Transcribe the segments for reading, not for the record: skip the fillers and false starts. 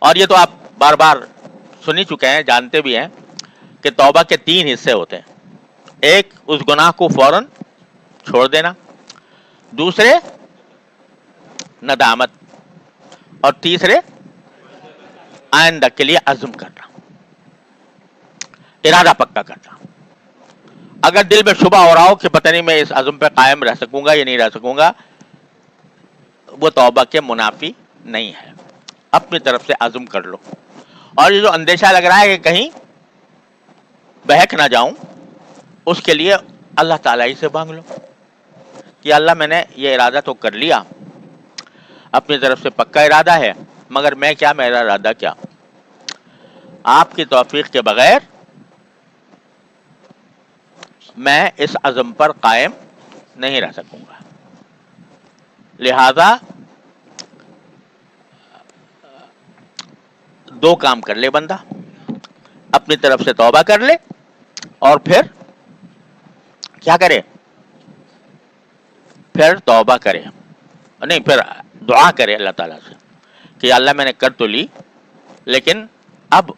اور یہ تو آپ بار بار سن ہی چکے ہیں، جانتے بھی ہیں کہ توبہ کے 3 حصے ہوتے ہیں. ایک اس گناہ کو فوراً چھوڑ دینا، دوسرے ندامت، اور تیسرے آئندہ کے لیے عزم کرنا، ارادہ پکا کرنا. اگر دل میں شبہ ہو رہا ہو کہ پتہ نہیں میں اس عزم پہ قائم رہ سکوں گا یا نہیں رہ سکوں گا، وہ توبہ کے منافی نہیں ہے. اپنی طرف سے عزم کر لو. اور یہ جو اندیشہ لگ رہا ہے کہ کہیں بہک نہ جاؤں، اس کے لیے اللہ تعالیٰ ہی سے مانگ لو کہ اللہ میں نے یہ ارادہ تو کر لیا، اپنی طرف سے پکا ارادہ ہے، مگر میں کیا، میرا ارادہ کیا، آپ کی توفیق کے بغیر میں اس عزم پر قائم نہیں رہ سکوں گا. لہذا 2 کام کر لے بندہ، اپنی طرف سے توبہ کر لے، اور پھر کیا کرے، پھر توبہ کرے، نہیں پھر دعا کرے اللہ تعالیٰ سے کہ اللہ میں نے کر تو لی، لیکن اب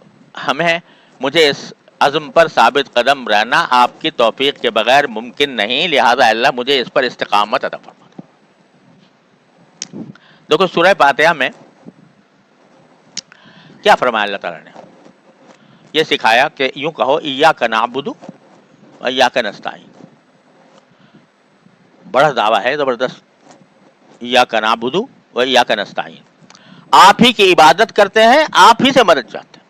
مجھے اس عزم پر ثابت قدم رہنا آپ کی توفیق کے بغیر ممکن نہیں، لہذا اللہ مجھے اس پر استقامت عطا فرما. دیکھو سورہ فاتحہ میں کیا فرمایا اللہ تعالیٰ نے، یہ سکھایا کہ یوں کہو ایاک نعبد و ایاک نستعین. بڑا دعویٰ ہے زبردست، ایاک نعبد و ایاک نستعین، آپ ہی کی عبادت کرتے ہیں، آپ ہی سے مدد چاہتے ہیں.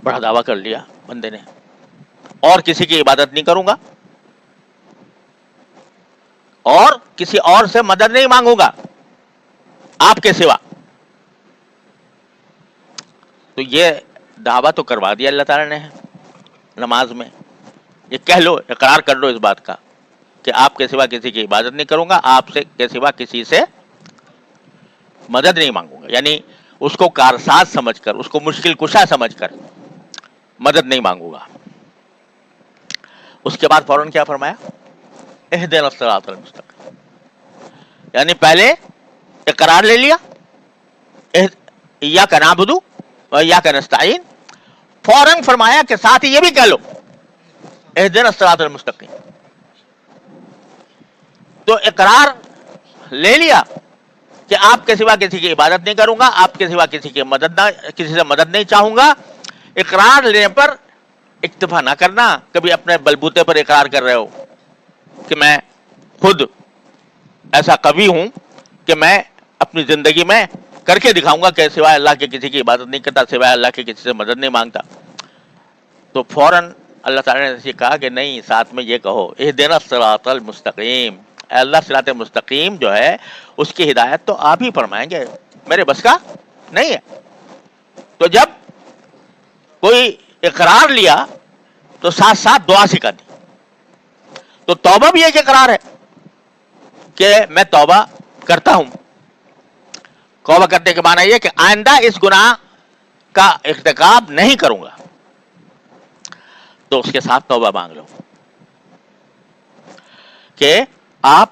بڑا دعویٰ کر لیا بندے نے، اور کسی کی عبادت نہیں کروں گا، اور کسی اور سے مدد نہیں مانگوں گا آپ کے سوا. تو یہ دعویٰ تو کروا دیا اللہ تعالیٰ نے نماز میں. یہ کہہ لو، اقرار کر لو اس بات کا کہ آپ کے سوا کسی کی عبادت نہیں کروں گا، آپ سے کے سوا کسی سے مدد نہیں مانگوں گا، یعنی اس کو کارساز سمجھ کر، اس کو مشکل کشا سمجھ کر مدد نہیں مانگوں گا. اس کے بعد فوراً کیا فرمایا، اہدنا الصراط المستقیم، یعنی پہلے اقرار لے لیا ایاک نعبد و ایاک نستعین، فوراً فرمایا کہ ساتھ ہی یہ بھی کہہ لو اہدنا الصراط المستقیم. تو اقرار لے لیا کہ آپ کے سوا کسی کی عبادت نہیں کروں گا، آپ کے سوا کسی سے مدد نہیں چاہوں گا. اقرار لینے پر اکتفا نہ کرنا، کبھی اپنے بلبوتے پر اقرار کر رہے ہو کہ میں خود ایسا قوی ہوں کہ میں اپنی زندگی میں کر کے دکھاؤں گا کہ سوائے اللہ کے کسی کی عبادت نہیں کرتا، سوائے اللہ کے کسی سے مدد نہیں مانگتا. تو فوراً اللہ تعالیٰ نے کہا کہ نہیں، ساتھ میں یہ کہو اہدنا الصراط المستقیم، اے اللہ صراط مستقیم جو ہے اس کی ہدایت تو آپ ہی فرمائیں گے، میرے بس کا نہیں ہے. تو جب کوئی اقرار لیا تو ساتھ ساتھ دعا سکھا دی. تو توبہ بھی ایک اقرار ہے کہ میں توبہ کرتا ہوں. توبہ کرنے کے معنی یہ کہ آئندہ اس گناہ کا ارتکاب نہیں کروں گا. تو اس کے ساتھ توبہ مانگ لو کہ آپ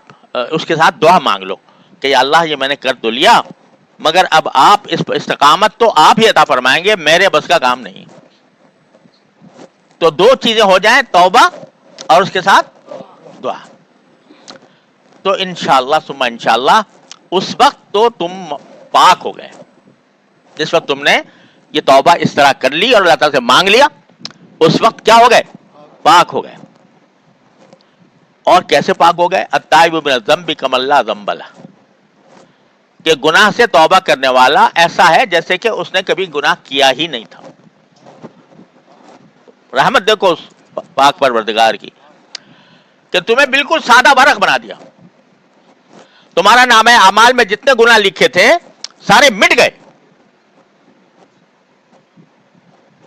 اس کے ساتھ دعا مانگ لو کہ یا اللہ یہ میں نے کر تو لیا، مگر اب آپ اس استقامت تو آپ ہی عطا فرمائیں گے، میرے بس کا کام نہیں. تو 2 چیزیں ہو جائیں، توبہ اور اس کے ساتھ دعا. تو انشاءاللہ ثم انشاءاللہ اس وقت تو تم پاک ہو گئے، جس وقت تم نے یہ توبہ اس طرح کر لی اور اللہ تعالیٰ سے مانگ لیا، اس وقت کیا ہو گئے، پاک ہو گئے. اور کیسے پاک ہو گئے، التائب من الذنب کمن لا ذنب لہ، کہ گناہ سے توبہ کرنے والا ایسا ہے جیسے کہ اس نے کبھی گناہ کیا ہی نہیں تھا. رحمت دیکھو اس پاک پروردگار کی کہ تمہیں بالکل سادہ برق بنا دیا. تمہارا نام اعمال میں جتنے گناہ لکھے تھے سارے مٹ گئے،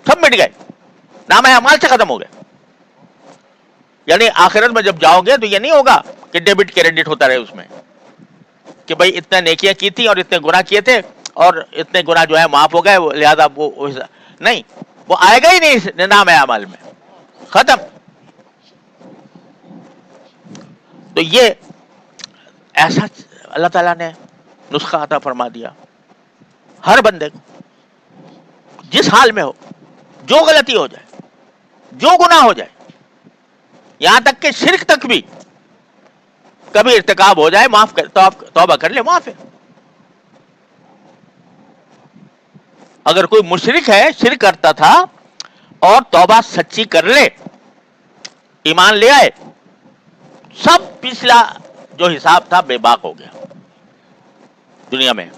سب مٹ گئے، نام اعمال سے ختم ہو گئے. یعنی آخرت میں جب جاؤ گے تو یہ نہیں ہوگا کہ ڈیبٹ کریڈٹ ہوتا رہے اس میں کہ بھائی اتنے نیکیاں کی تھی اور اتنے گناہ کیے تھے اور اتنے گناہ جو ہے معاف ہو گئے، لہذا وہ نہیں، وہ آئے گا ہی نہیں نام اعمال میں، ختم. تو یہ ایسا اللہ تعالیٰ نے نسخہ عطا فرما دیا ہر بندے کو جس حال میں ہو، جو غلطی ہو جائے، جو گناہ ہو جائے، یہاں تک کہ شرک تک بھی کبھی ارتکاب ہو جائے، معاف کر، توبہ کر لے، معاف ہے. اگر کوئی مشرک ہے، شرک کرتا تھا اور توبہ سچی کر لے، ایمان لے آئے، سب پچھلا جو حساب تھا بے باک ہو گیا دنیا میں.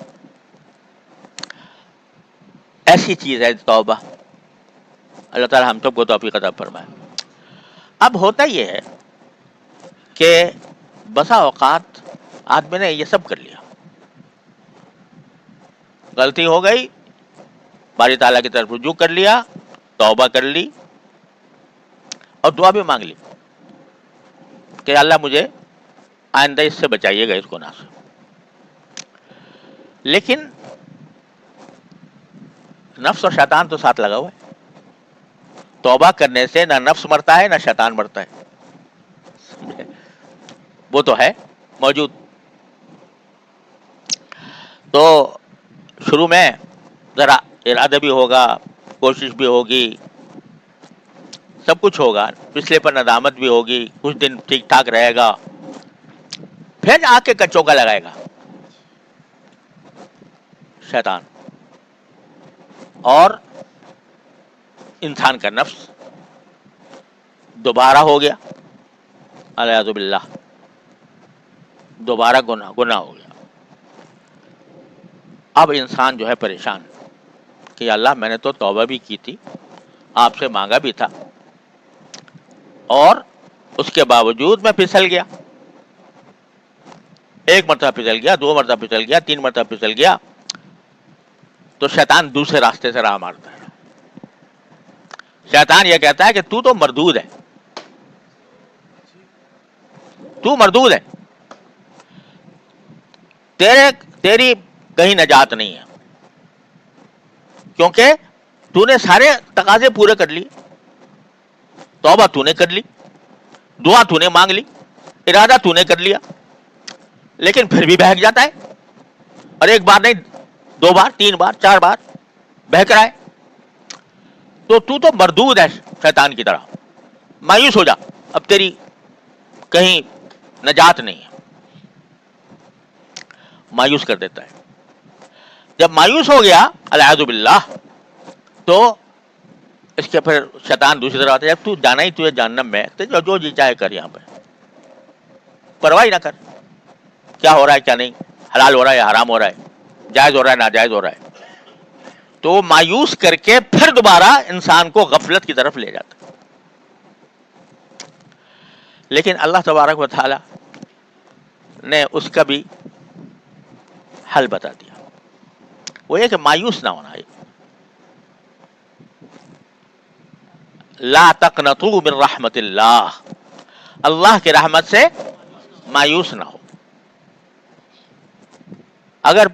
ایسی چیز ہے توبہ. اللہ تعالی ہم سب کو توفیق عطا فرمائے. اب ہوتا یہ ہے کہ بسا اوقات آدمی نے یہ سب کر لیا، غلطی ہو گئی، باری تعالیٰ کی طرف رجوع کر لیا، توبہ کر لی اور دعا بھی مانگ لی کہ اللہ مجھے آئندہ اس سے بچائیے گا، اس گناہ سے. لیکن نفس اور شیطان تو ساتھ لگا ہوا ہے. توبہ کرنے سے نہ نفس مرتا ہے نہ شیطان مرتا ہے، وہ تو ہے موجود. تو شروع میں ذرا ارادہ بھی ہوگا، کوشش بھی ہوگی، سب کچھ ہوگا، پچھلے پر ندامت بھی ہوگی، کچھ دن ٹھیک ٹھاک رہے گا، پھر آ کے کچوکا لگائے گا شیطان اور انسان کا نفس. دوبارہ ہو گیا الیاذ باللہ، دوبارہ گناہ ہو گیا. اب انسان جو ہے پریشان کہ اللہ میں نے تو توبہ بھی کی تھی، آپ سے مانگا بھی تھا، اور اس کے باوجود میں پھسل گیا. ایک مرتبہ پھسل گیا، دو مرتبہ پھسل گیا، تین مرتبہ پھسل گیا، تو شیطان دوسرے راستے سے راہ مارتا ہے. شیطان یہ کہتا ہے کہ تو مردود ہے، تو مردود ہے، تیری کہیں نجات نہیں ہے، کیونکہ تو نے سارے تقاضے پورے کر لیے، توبہ تو نے کر لی، دعا تو نے مانگ لی، ارادہ تو نے کر لیا، لیکن پھر بھی بہک جاتا ہے. اور ایک بار نہیں، دو بار، تین بار، چار بار بہک رہا ہے. تو مردود ہے شیطان کی طرح. مایوس ہو جا، اب تیری کہیں نجات نہیں ہے. مایوس کر دیتا ہے. جب مایوس ہو گیا الیاذ باللہ، تو اس کے پھر شیطان دوسری طرف آتا ہے، جب تو جانا ہی تجھے جہنم میں، تو جو جی چاہے کر، یہاں پہ پرواہ ہی نہ کر کیا ہو رہا ہے کیا نہیں، حلال ہو رہا ہے یا حرام ہو رہا ہے، جائز ہو رہا ہے ناجائز ہو رہا ہے. تو مایوس کر کے پھر دوبارہ انسان کو غفلت کی طرف لے جاتا ہے. لیکن اللہ تبارک و تعالی نے اس کا بھی حل بتا دیا. وہ یہ کہ مایوس نہ ہونا ہے. لا تقنطوا من رحمت اللہ، اللہ کی رحمت سے مایوس نہ ہو. اگر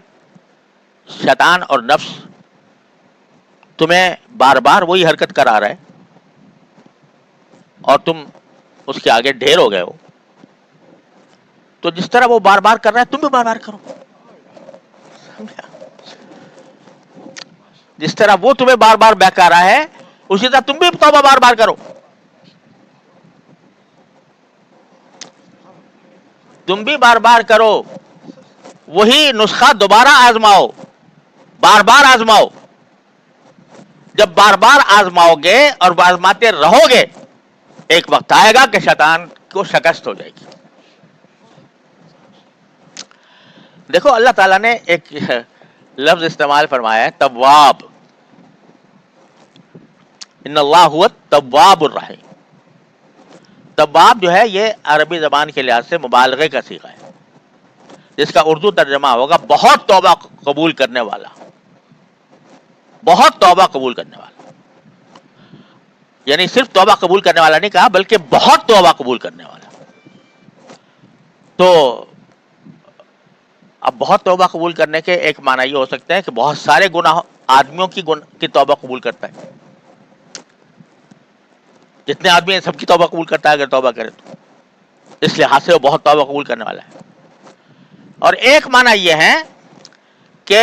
شیطان اور نفس تمہیں بار بار وہی حرکت کرا رہا ہے اور تم اس کے آگے ڈھیر ہو گئے ہو، تو جس طرح وہ بار بار کر رہا ہے تم بھی بار بار کرو. جس طرح وہ تمہیں بار بار بہکا رہا ہے، اسی طرح تم بھی توبہ بار بار کرو. تم بھی بار بار کرو، وہی نسخہ دوبارہ آزماؤ، بار بار آزماؤ. جب بار بار آزماؤ گے اور آزماتے رہو گے، ایک وقت آئے گا کہ شیطان کو شکست ہو جائے گی. دیکھو اللہ تعالیٰ نے ایک لفظ استعمال فرمایا ہے، تواب. ان اللہ هو التواب الرحیم. تواب جو ہے یہ عربی زبان کے لحاظ سے مبالغے کا صیغہ ہے، جس کا اردو ترجمہ ہوگا بہت توبہ قبول کرنے والا. بہت توبہ قبول کرنے والا، یعنی صرف توبہ قبول کرنے والا نہیں کہا، بلکہ بہت توبہ قبول کرنے والا. تو اب بہت توبہ قبول کرنے کے ایک معنی یہ ہو سکتا ہے کہ بہت سارے گناہ آدمیوں کی توبہ قبول کرتا ہے. جتنے آدمی ہیں سب کی توبہ قبول کرتا ہے اگر توبہ کرے تو، اس لحاظ سے وہ بہت توبہ قبول کرنے والا ہے. اور ایک معنی یہ ہے کہ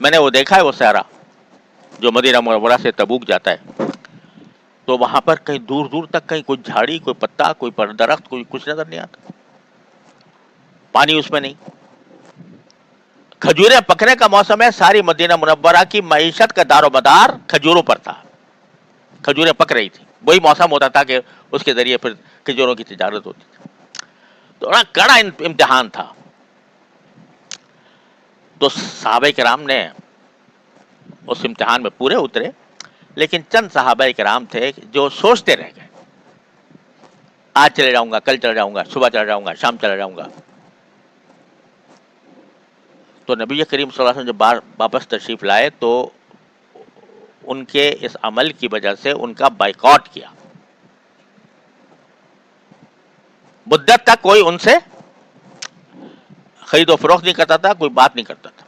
میں نے وہ دیکھا ہے وہ صحرا جو مدینہ منورہ سے تبوک جاتا ہے، تو وہاں پر کہیں دور دور تک کہیں کوئی جھاڑی، کوئی پتا، کوئی درخت، کوئی کچھ نظر نہیں آتا، پانی اس میں نہیں. کھجوریں پکنے کا موسم ہے، ساری مدینہ منورہ کی معیشت کا دار و مدار کھجوروں پر تھا، کھجوریں پک رہی تھی، وہی موسم ہوتا تھا کہ اس کے ذریعے پھر کھجوروں کی تجارت ہوتی تھی. تو بڑا کڑا امتحان تھا. تو صحابہ کرام نے اس امتحان میں پورے اترے، لیکن چند صحابہ کرام تھے جو سوچتے رہ گئے، آج چلے جاؤں گا، کل چلا جاؤں گا، صبح چلا جاؤں گا، شام چلا جاؤں گا. تو نبی کریم صلی اللہ علیہ وسلم جب واپس تشریف لائے تو ان کے اس عمل کی وجہ سے ان کا بائیکاٹ کیا. مدت تک کوئی ان سے خرید و فروخت نہیں کرتا تھا، کوئی بات نہیں کرتا تھا.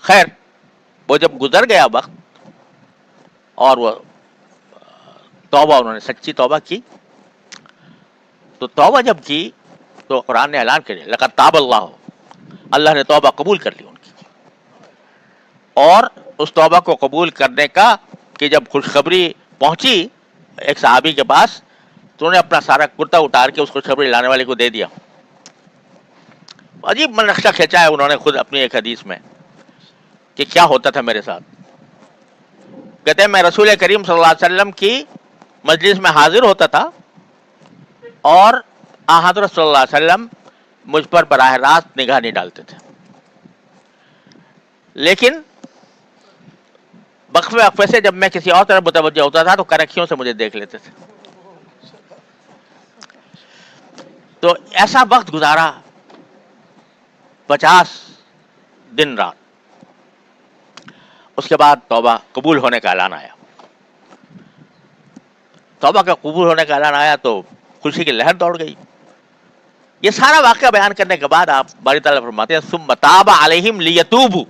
خیر، وہ جب گزر گیا وقت اور وہ توبہ، انہوں نے سچی توبہ کی، تو توبہ جب کی تو قرآن نے اعلان کر دیا لقد تاب اللہ، اللہ نے توبہ قبول کر لی ان کی. اور اس توبہ کو قبول کرنے کا کہ جب خوشخبری پہنچی ایک صحابی کے پاس، تو انہوں نے اپنا سارا کرتا اتار کے اس خوشخبری لانے والے کو دے دیا. عجیب نقشہ کھینچا ہے انہوں نے خود اپنی ایک حدیث میں کہ کیا ہوتا تھا میرے ساتھ. کہتے ہیں میں رسول کریم صلی اللہ علیہ وسلم کی مجلس میں حاضر ہوتا تھا اور حضرت صلی اللہ علیہ وسلم مجھ پر براہ راست نگاہ نہیں ڈالتے تھے، لیکن وقفے وقفے سے جب میں کسی اور طرف متوجہ ہوتا تھا تو کرکھیوں سے مجھے دیکھ لیتے تھے. تو ایسا وقت گزارا 50 دن رات. اس کے بعد توبہ قبول ہونے کا اعلان آیا. توبہ کا قبول ہونے کا اعلان آیا تو خوشی کی لہر دوڑ گئی. یہ سارا واقعہ بیان کرنے کے بعد آپ باری تعالیٰ فرماتے ہیں ثم تاب علیہم لیتوبوا،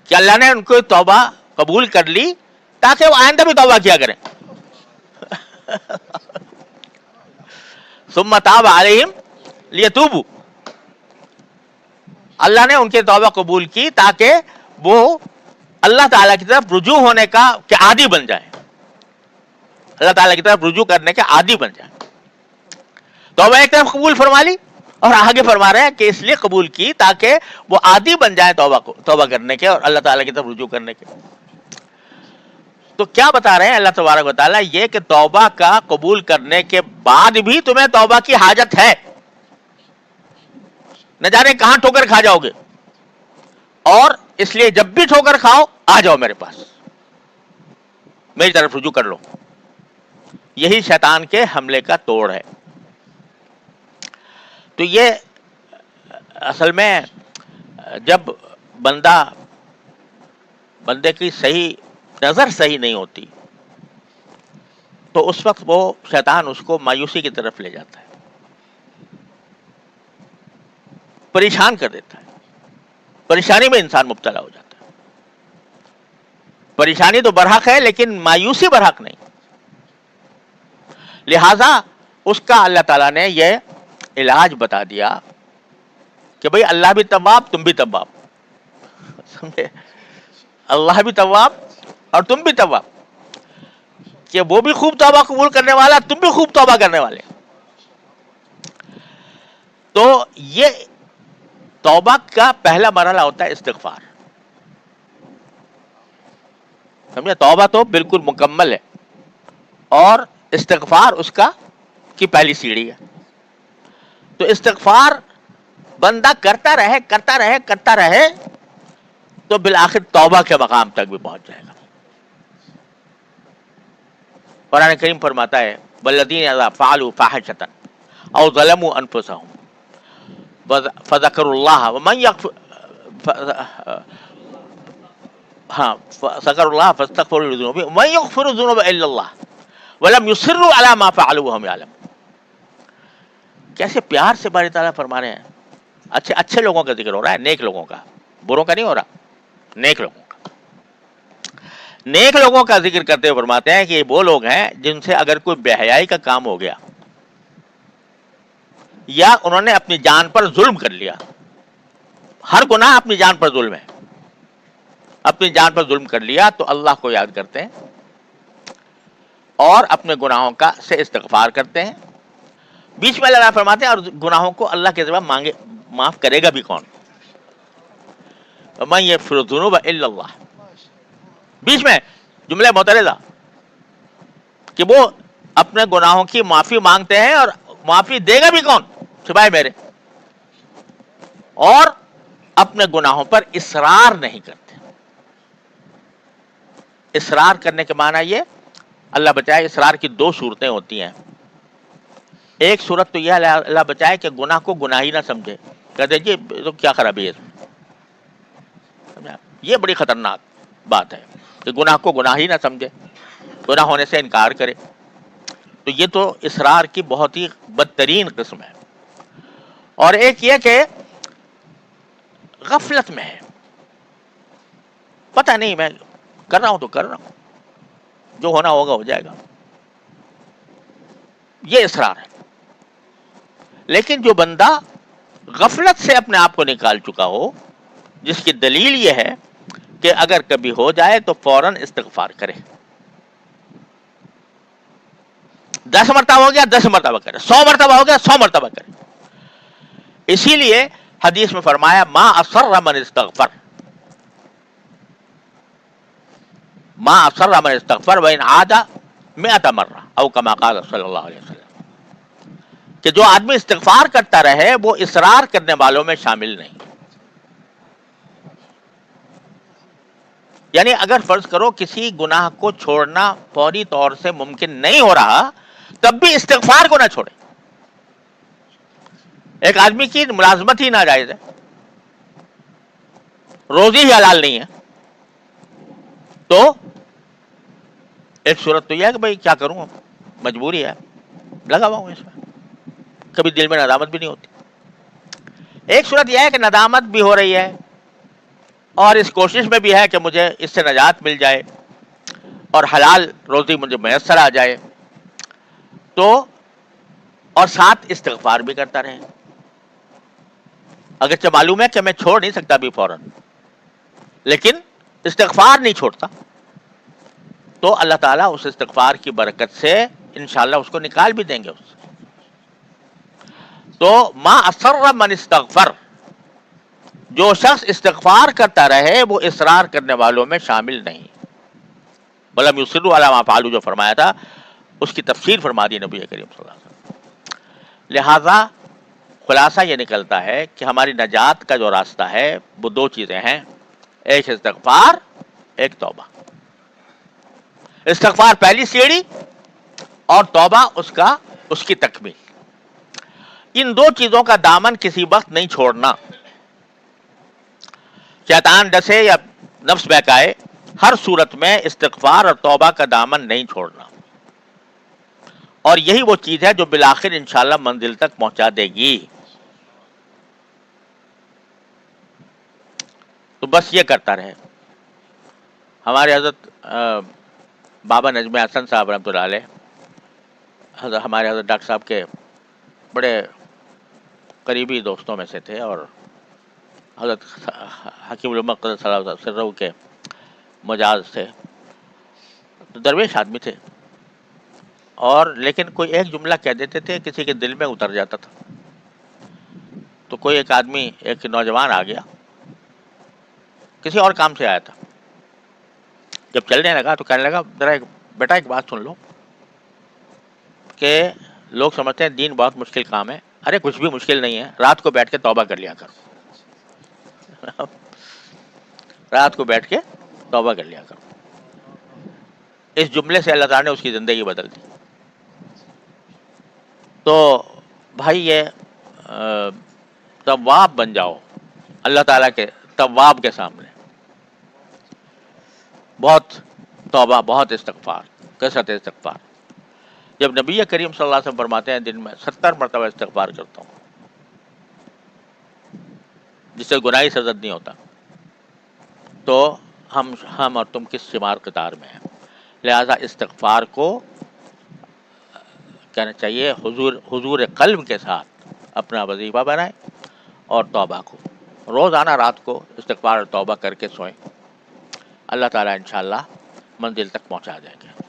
کہ اللہ نے ان کو توبہ قبول کر لی تاکہ وہ آئندہ بھی توبہ کیا کریں. ثم تاب علیہم لیتوبوا، اللہ نے ان کی توبہ قبول کی تاکہ وہ اللہ تعالیٰ کی طرف رجوع ہونے کا کہ عادی بن جائیں، اللہ تعالیٰ کی طرف رجوع کرنے کے عادی بن جائیں. توبہ ایک طرف قبول فرما لی اور آگے فرما رہے ہیں کہ اس لیے قبول کی تاکہ وہ عادی بن جائیں توبہ کرنے کے اور اللہ تعالیٰ کی طرف رجوع کرنے کے. تو کیا بتا رہے ہیں اللہ تبارک و تعالیٰ؟ یہ کہ توبہ کا قبول کرنے کے بعد بھی تمہیں توبہ کی حاجت ہے. نہ جانے کہاں ٹھوکر کھا جاؤ گے، اور اس لیے جب بھی ٹھوکر کھاؤ آ جاؤ میرے پاس، میری طرف رجوع کر لو. یہی شیطان کے حملے کا توڑ ہے. تو یہ اصل میں جب بندے کی صحیح نظر صحیح نہیں ہوتی تو اس وقت وہ شیطان اس کو مایوسی کی طرف لے جاتا ہے، پریشان کر دیتا ہے. پریشانی میں انسان مبتلا ہو جاتا ہے. پریشانی تو برحق ہے لیکن مایوسی برحق نہیں. لہذا اس کا اللہ تعالیٰ نے یہ علاج بتا دیا کہ بھئی اللہ بھی تواب تم بھی تواب، سمجھے؟ اللہ بھی تواب اور تم بھی تواب، کہ وہ بھی خوب توبہ قبول کرنے والا، تم بھی خوب توبہ کرنے والے. تو یہ توبہ کا پہلا مرحلہ ہوتا ہے استغفار. سمجھے؟ توبہ تو بالکل مکمل ہے اور استغفار اس کی پہلی سیڑھی ہے. تو استغفار بندہ کرتا رہے تو بالآخر توبہ کے مقام تک بھی پہنچ جائے گا. قرآن کریم فرماتا ہے والذین اذا فعلوا فاحشۃ او ظلموا انفسهم فذكروا الله ومن فذكروا الله فاستغفروا لذنوبهم ومن يغفر الذنوب الا الله ولم يصروا على ما فعلوا وهم يعلمون. کیسے پیار سے باری تعالیٰ فرما رہے ہیں. اچھے لوگوں کا ذکر ہو رہا ہے، نیک لوگوں کا، بروں کا نہیں ہو رہا، نیک لوگوں کا. نیک لوگوں کا ذکر کرتے ہوئے فرماتے ہیں کہ وہ لوگ ہیں جن سے اگر کوئی بے حیائی کا کام ہو گیا یا انہوں نے اپنی جان پر ظلم کر لیا. ہر گناہ اپنی جان پر ظلم ہے. اپنی جان پر ظلم کر لیا تو اللہ کو یاد کرتے ہیں اور اپنے گناہوں کا سے استغفار کرتے ہیں. بیچ میں اللہ تعالیٰ فرماتے ہیں اور گناہوں کو اللہ کے ذریعے مانگے معاف کرے گا بھی کون؟ وَمَن يَغْفِرُ الذُّنُوبَ إِلَّا اللَّهُ. بیچ میں جملہ معترضہ کہ وہ اپنے گناہوں کی معافی مانگتے ہیں اور معافی دے گا بھی کون سوائے میرے، اور اپنے گناہوں پر اصرار نہیں کرتے. اصرار کرنے کے معنی یہ، اللہ بچائے، اصرار کی دو صورتیں ہوتی ہیں. ایک صورت تو یہ اللہ بچائے کہ گناہ کو گناہ ہی نہ سمجھے، کہتے جی تو کیا خرابی ہے اس میں. یہ بڑی خطرناک بات ہے کہ گناہ کو گناہ ہی نہ سمجھے، گناہ ہونے سے انکار کرے. تو یہ تو اصرار کی بہت ہی بدترین قسم ہے. اور ایک یہ کہ غفلت میں ہے، پتہ نہیں میں کر رہا ہوں تو کر رہا ہوں، جو ہونا ہوگا ہو جائے گا، یہ اصرار ہے. لیکن جو بندہ غفلت سے اپنے آپ کو نکال چکا ہو، جس کی دلیل یہ ہے کہ اگر کبھی ہو جائے تو فوراً استغفار کرے. 10 مرتبہ ہو گیا 10 مرتبہ کرے، 100 مرتبہ ہو گیا 100 مرتبہ کرے. اسی لیے حدیث میں فرمایا ما اصر من استغفر، ما اصر من استغفر وان عاد 100 مرہ او کما قال صلی اللہ علیہ وسلم، کہ جو آدمی استغفار کرتا رہے وہ اصرار کرنے والوں میں شامل نہیں. یعنی اگر فرض کرو کسی گناہ کو چھوڑنا فوری طور سے ممکن نہیں ہو رہا، تب بھی استغفار کو نہ چھوڑے. ایک آدمی کی ملازمت ہی ناجائز ہے، روزی ہی حلال نہیں ہے، تو ایک صورت تو یہ ہے کہ بھائی کیا کروں، مجبوری ہے، لگا ہوا ہوں اس میں، کبھی دل میں ندامت بھی نہیں ہوتی. ایک صورت یہ ہے کہ ندامت بھی ہو رہی ہے اور اس کوشش میں بھی ہے کہ مجھے اس سے نجات مل جائے اور حلال روزی مجھے میسر آ جائے، تو اور ساتھ استغفار بھی کرتا رہے. اگرچہ معلوم ہے کہ میں چھوڑ نہیں سکتا بھی فوراً، لیکن استغفار نہیں چھوڑتا، تو اللہ تعالیٰ اس استغفار کی برکت سے انشاءاللہ اس کو نکال بھی دیں گے اس سے. تو ما اصر من استغفر، جو شخص استغفار کرتا رہے وہ اصرار کرنے والوں میں شامل نہیں. ولم یصروا علی ما فعلوا جو فرمایا تھا اس کی تفسیر فرما دی نبی کریم صلی اللہ علیہ وسلم. لہذا خلاصہ یہ نکلتا ہے کہ ہماری نجات کا جو راستہ ہے وہ دو چیزیں ہیں، ایک استغفار، ایک توبہ. استغفار پہلی سیڑھی اور توبہ اس کی تکمیل. ان دو چیزوں کا دامن کسی وقت نہیں چھوڑنا. شیطان ڈسے یا نفس بہکائے، ہر صورت میں استغفار اور توبہ کا دامن نہیں چھوڑنا. اور یہی وہ چیز ہے جو بالآخر انشاءاللہ منزل تک پہنچا دے گی. تو بس یہ کرتا رہے. ہمارے حضرت بابا نجم حسن صاحب رحمۃ اللہ علیہ، ہمارے حضرت ڈاکٹر صاحب کے بڑے قریبی دوستوں میں سے تھے، اور حضرت حکیم الامت قدس صلی اللہ علیہ وسلم کے مجاز تھے. تو درویش آدمی تھے، اور لیکن کوئی ایک جملہ کہہ دیتے تھے کسی کے دل میں اتر جاتا تھا. تو کوئی ایک آدمی، ایک نوجوان آ گیا، کسی اور کام سے آیا تھا. جب چلنے لگا تو کہنے لگا ذرا بیٹا ایک بات سن لو، کہ لوگ سمجھتے ہیں دین بہت مشکل کام ہے. ارے کچھ بھی مشکل نہیں ہے، رات کو بیٹھ کے توبہ کر لیا کرو. رات کو بیٹھ کے توبہ کر لیا کرو. اس جملے سے اللہ تعالیٰ نے اس کی زندگی بدل دی. تو بھائی یہ تواب بن جاؤ اللہ تعالیٰ کے تواب کے سامنے. بہت توبہ، بہت استغفار، کثرت استغفار. جب نبی کریم صلی اللہ علیہ وسلم فرماتے ہیں دن میں 70 مرتبہ استغفار کرتا ہوں، جس سے گناہی سرزد نہیں ہوتا، تو ہم اور تم کس شمار قطار میں ہیں. لہذا استغفار کو کہنا چاہیے حضور قلب کے ساتھ اپنا وظیفہ بنائیں اور توبہ کو روزانہ رات کو استغفار اور توبہ کر کے سوئیں. اللہ تعالیٰ انشاءاللہ منزل تک پہنچا دیں گے.